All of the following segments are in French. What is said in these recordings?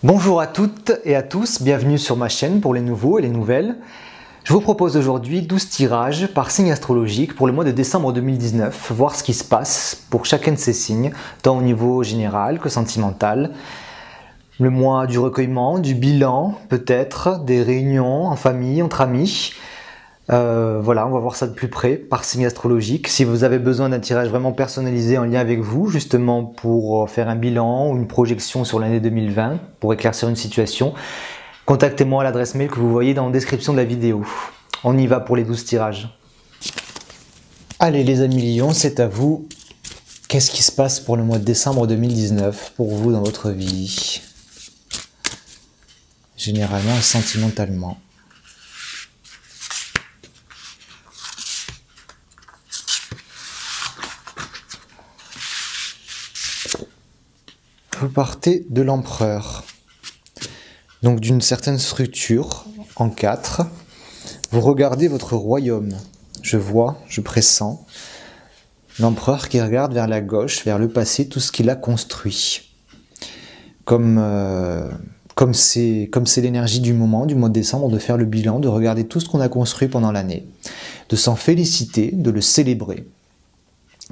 Bonjour à toutes et à tous, bienvenue sur ma chaîne pour les nouveaux et les nouvelles. Je vous propose aujourd'hui 12 tirages par signe astrologique pour le mois de décembre 2019, voir ce qui se passe pour chacun de ces signes, tant au niveau général que sentimental. Le mois du recueillement, du bilan, peut-être, des réunions en famille, entre amis. Voilà, on va voir ça de plus près par signe astrologique. Si vous avez besoin d'un tirage vraiment personnalisé en lien avec vous, justement pour faire un bilan ou une projection sur l'année 2020, pour éclaircir une situation, contactez-moi à l'adresse mail que vous voyez dans la description de la vidéo. On y va pour les 12 tirages. Allez les amis lions, c'est à vous. Qu'est-ce qui se passe pour le mois de décembre 2019 pour vous dans votre vie? Généralement et sentimentalement. Vous partez de l'empereur, donc d'une certaine structure, en 4. Vous regardez votre royaume. Je vois, je pressens. L'empereur qui regarde vers la gauche, vers le passé, tout ce qu'il a construit. Comme c'est l'énergie du moment, du mois de décembre, de faire le bilan, de regarder tout ce qu'on a construit pendant l'année, de s'en féliciter, de le célébrer.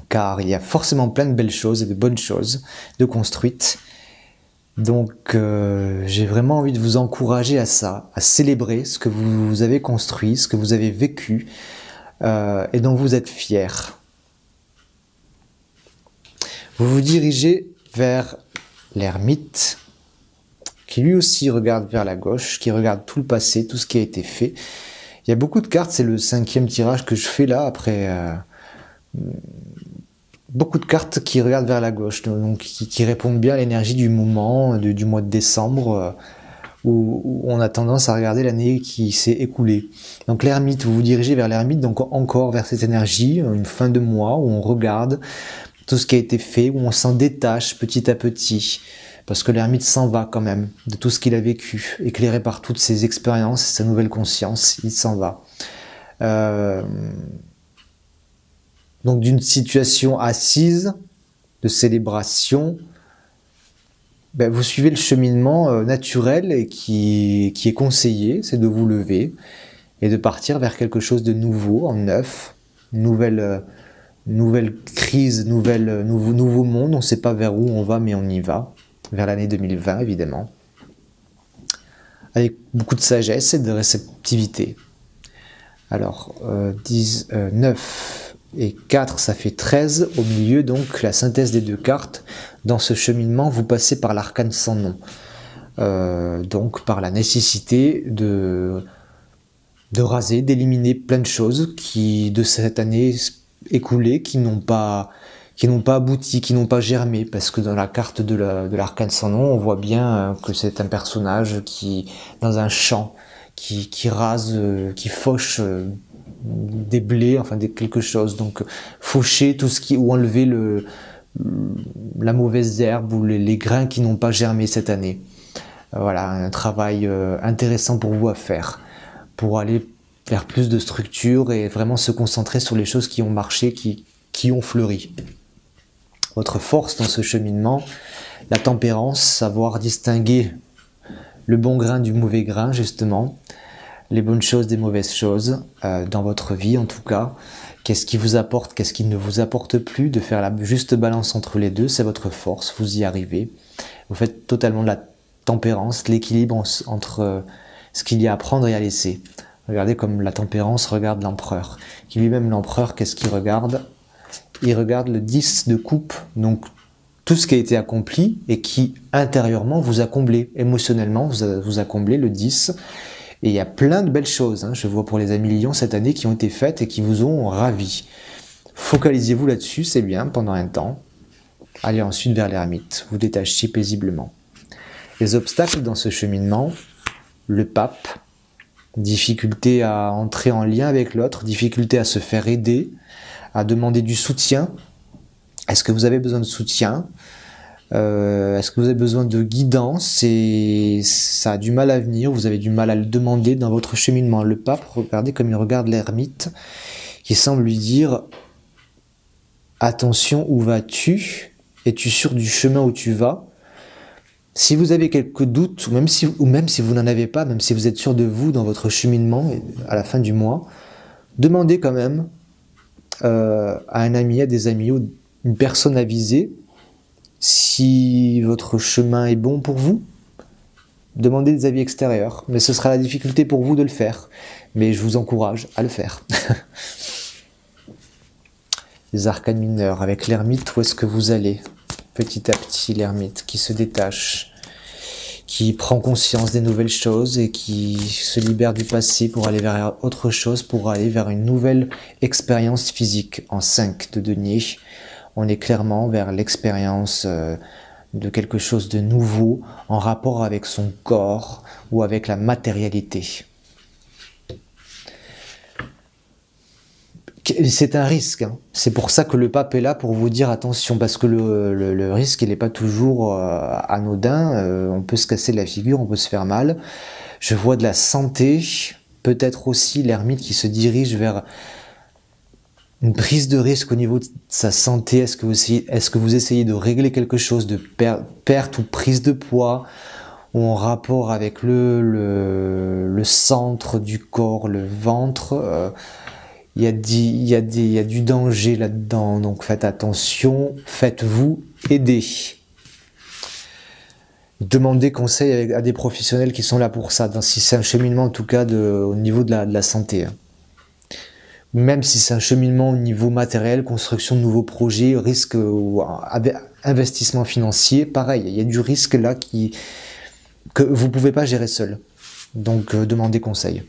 Car il y a forcément plein de belles choses et de bonnes choses de construites. Donc j'ai vraiment envie de vous encourager à ça, à célébrer ce que vous avez construit, ce que vous avez vécu et dont vous êtes fiers. Vous vous dirigez vers l'ermite, qui lui aussi regarde vers la gauche, qui regarde tout le passé, tout ce qui a été fait. Il y a beaucoup de cartes, c'est le 5e tirage que je fais là, après beaucoup de cartes qui regardent vers la gauche, donc qui répondent bien à l'énergie du moment, du mois de décembre, où on a tendance à regarder l'année qui s'est écoulée. Donc l'ermite, vous vous dirigez vers l'ermite, donc encore vers cette énergie, une fin de mois où on regarde tout ce qui a été fait, où on s'en détache petit à petit, parce que l'ermite s'en va quand même de tout ce qu'il a vécu, éclairé par toutes ses expériences, sa nouvelle conscience, il s'en va. Donc d'une situation assise, de célébration, vous suivez le cheminement naturel et qui est conseillé, c'est de vous lever et de partir vers quelque chose de nouveau, en neuf, nouvelle crise, nouveau monde, on ne sait pas vers où on va mais on y va, vers l'année 2020 évidemment, avec beaucoup de sagesse et de réceptivité. Alors 9 et 4, ça fait 13. Au milieu, donc, la synthèse des deux cartes. Dans ce cheminement, vous passez par l'arcane sans nom. Donc, par la nécessité de raser, d'éliminer plein de choses de cette année écoulée qui n'ont pas abouti, qui n'ont pas germé. Parce que dans la carte de l'arcane sans nom, on voit bien que c'est un personnage qui, dans un champ, qui rase, qui fauche des blés, enfin quelque chose, donc faucher tout ce ou enlever la mauvaise herbe ou les grains qui n'ont pas germé cette année. Voilà, un travail intéressant pour vous à faire, pour aller vers plus de structure et vraiment se concentrer sur les choses qui ont marché, qui ont fleuri. Votre force dans ce cheminement, la tempérance, savoir distinguer le bon grain du mauvais grain, justement, les bonnes choses des mauvaises choses, dans votre vie en tout cas. Qu'est-ce qui vous apporte, qu'est-ce qui ne vous apporte plus, de faire la juste balance entre les deux, c'est votre force, vous y arrivez. Vous faites totalement de la tempérance, l'équilibre entre ce qu'il y a à prendre et à laisser. Regardez comme la tempérance regarde l'empereur. Qui lui-même, l'empereur, qu'est-ce qu'il regarde? Il regarde le 10 de coupe, donc tout ce qui a été accompli et qui intérieurement vous a comblé, émotionnellement vous a comblé, le 10. Et il y a plein de belles choses, je vois pour les amis lions cette année qui ont été faites et qui vous ont ravis. Focalisez-vous là-dessus, c'est bien, pendant un temps. Allez ensuite vers l'ermite, vous détachez paisiblement. Les obstacles dans ce cheminement, le pape, difficulté à entrer en lien avec l'autre, difficulté à se faire aider, à demander du soutien. Est-ce que vous avez besoin de soutien? Est-ce que vous avez besoin de guidance? Et ça a du mal à venir, vous avez du mal à le demander dans votre cheminement. Le pape, regardez comme il regarde l'ermite, qui semble lui dire « Attention, où vas-tu? Es-tu sûr du chemin où tu vas ?» Si vous avez quelques doutes, ou même si vous n'en avez pas, même si vous êtes sûr de vous dans votre cheminement à la fin du mois, demandez quand même à un ami, à des amis ou une personne avisée si votre chemin est bon pour vous. Demandez des avis extérieurs, mais ce sera la difficulté pour vous de le faire. Mais je vous encourage à le faire. Les arcanes mineurs, avec l'ermite, où est-ce que vous allez? Petit à petit, l'ermite qui se détache, qui prend conscience des nouvelles choses et qui se libère du passé pour aller vers autre chose, pour aller vers une nouvelle expérience physique. En 5 de denier, on est clairement vers l'expérience de quelque chose de nouveau en rapport avec son corps ou avec la matérialité. C'est un risque, hein. C'est pour ça que le pape est là pour vous dire attention, parce que le risque il n'est pas toujours anodin, on peut se casser la figure, on peut se faire mal. Je vois de la santé, peut-être aussi l'ermite qui se dirige vers une prise de risque au niveau de sa santé. Est-ce que vous essayez de régler quelque chose de perte ou prise de poids, ou en rapport avec le centre du corps, le ventre? Il y a du danger là-dedans, donc faites attention, faites-vous aider. Demandez conseil à des professionnels qui sont là pour ça, si c'est un cheminement en tout cas au niveau de la santé. Même si c'est un cheminement au niveau matériel, construction de nouveaux projets, risque ou investissement financier, pareil, il y a du risque là que vous ne pouvez pas gérer seul. Donc demandez conseil.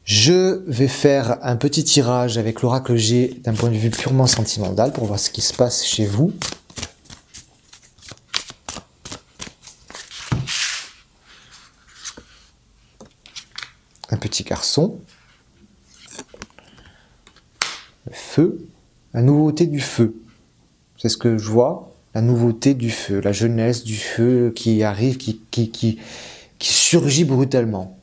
Je vais faire un petit tirage avec l'oracle G d'un point de vue purement sentimental pour voir ce qui se passe chez vous. Un petit garçon. Le feu. La nouveauté du feu. C'est ce que je vois. La nouveauté du feu. La jeunesse du feu qui arrive, qui surgit brutalement.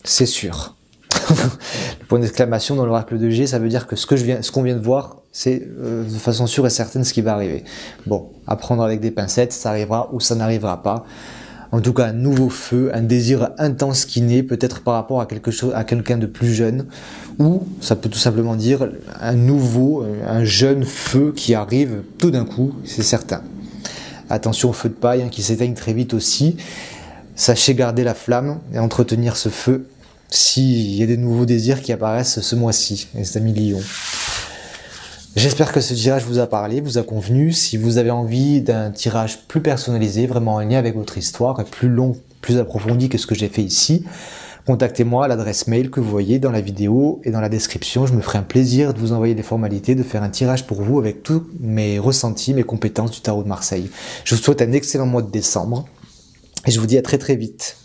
C'est sûr. Le point d'exclamation dans l'oracle de G, ça veut dire que ce qu'on vient de voir, c'est de façon sûre et certaine ce qui va arriver. Bon, à prendre avec des pincettes, ça arrivera ou ça n'arrivera pas. En tout cas, un nouveau feu, un désir intense qui naît, peut-être par rapport à quelqu'un de plus jeune, ou ça peut tout simplement dire un jeune feu qui arrive tout d'un coup, c'est certain. Attention au feu de paille hein, qui s'éteigne très vite aussi. Sachez garder la flamme et entretenir ce feu s'il y a des nouveaux désirs qui apparaissent ce mois-ci, les amis Lions. J'espère que ce tirage vous a parlé, vous a convenu. Si vous avez envie d'un tirage plus personnalisé, vraiment en lien avec votre histoire, et plus long, plus approfondi que ce que j'ai fait ici, contactez-moi à l'adresse mail que vous voyez dans la vidéo et dans la description. Je me ferai un plaisir de vous envoyer des formalités, de faire un tirage pour vous avec tous mes ressentis, mes compétences du tarot de Marseille. Je vous souhaite un excellent mois de décembre et je vous dis à très très vite.